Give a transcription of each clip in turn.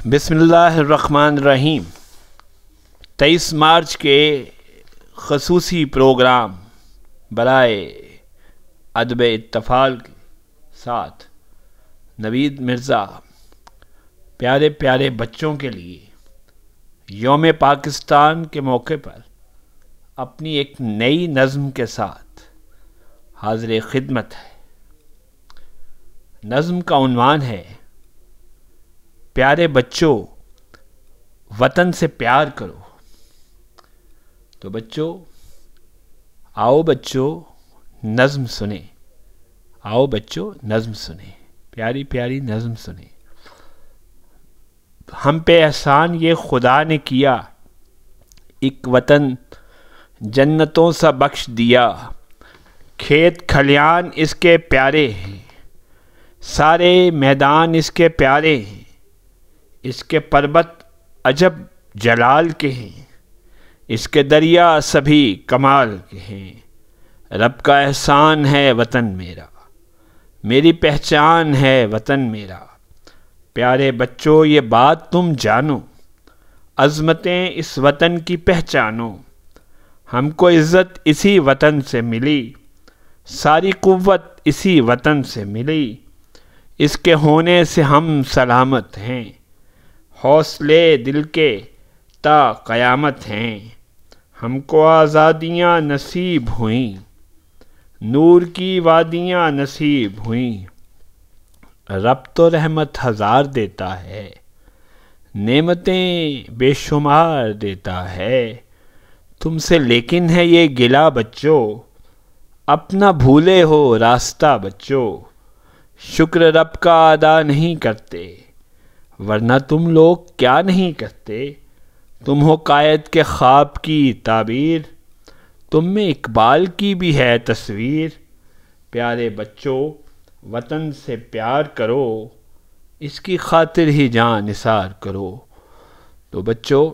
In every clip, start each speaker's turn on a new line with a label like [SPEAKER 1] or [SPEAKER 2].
[SPEAKER 1] بسم اللہ الرحمن الرحیم 23 مارچ کے خصوصی پروگرام برائے ادب اطفال کے ساتھ نوید مرزا پیارے پیارے بچوں کے لیے یوم پاکستان کے موقع پر اپنی ایک نئی نظم کے ساتھ حاضر خدمت ہے۔ نظم کا عنوان ہے پیارے بچوں وطن سے پیار کرو۔ تو بچوں آؤ بچوں نظم سنیں، آؤ بچوں نظم سنیں، پیاری پیاری نظم سنیں۔ ہم پہ احسان یہ خدا نے کیا، ایک وطن جنتوں سا بخش دیا۔ کھیت کھلیان اس کے پیارے ہیں، سارے میدان اس کے پیارے ہیں۔ اس کے پربت عجب جلال کے ہیں، اس کے دریا سبھی کمال کے ہیں۔ رب کا احسان ہے وطن میرا، میری پہچان ہے وطن میرا۔ پیارے بچوں یہ بات تم جانو، عظمتیں اس وطن کی پہچانو۔ ہم کو عزت اسی وطن سے ملی، ساری قوت اسی وطن سے ملی۔ اس کے ہونے سے ہم سلامت ہیں، حوصلے دل کے تا قیامت ہیں۔ ہم کو آزادیاں نصیب ہوئیں، نور کی وادیاں نصیب ہوئیں۔ رب تو رحمت ہزار دیتا ہے، نعمتیں بے شمار دیتا ہے۔ تم سے لیکن ہے یہ گلہ بچوں، اپنا بھولے ہو راستہ بچوں۔ شکر رب کا ادا نہیں کرتے، ورنہ تم لوگ کیا نہیں کرتے۔ تم ہو قائد کے خواب کی تعبیر، تم میں اقبال کی بھی ہے تصویر۔ پیارے بچوں وطن سے پیار کرو، اس کی خاطر ہی جان نثار کرو۔ تو بچوں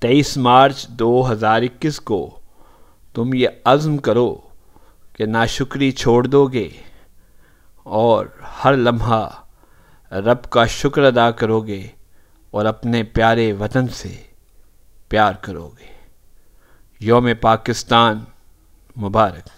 [SPEAKER 1] 23 مارچ 2021 کو تم یہ عزم کرو کہ ناشکری چھوڑ دو گے اور ہر لمحہ رب کا شکر ادا کرو گے اور اپنے پیارے وطن سے پیار کرو گے۔ یوم پاکستان مبارک۔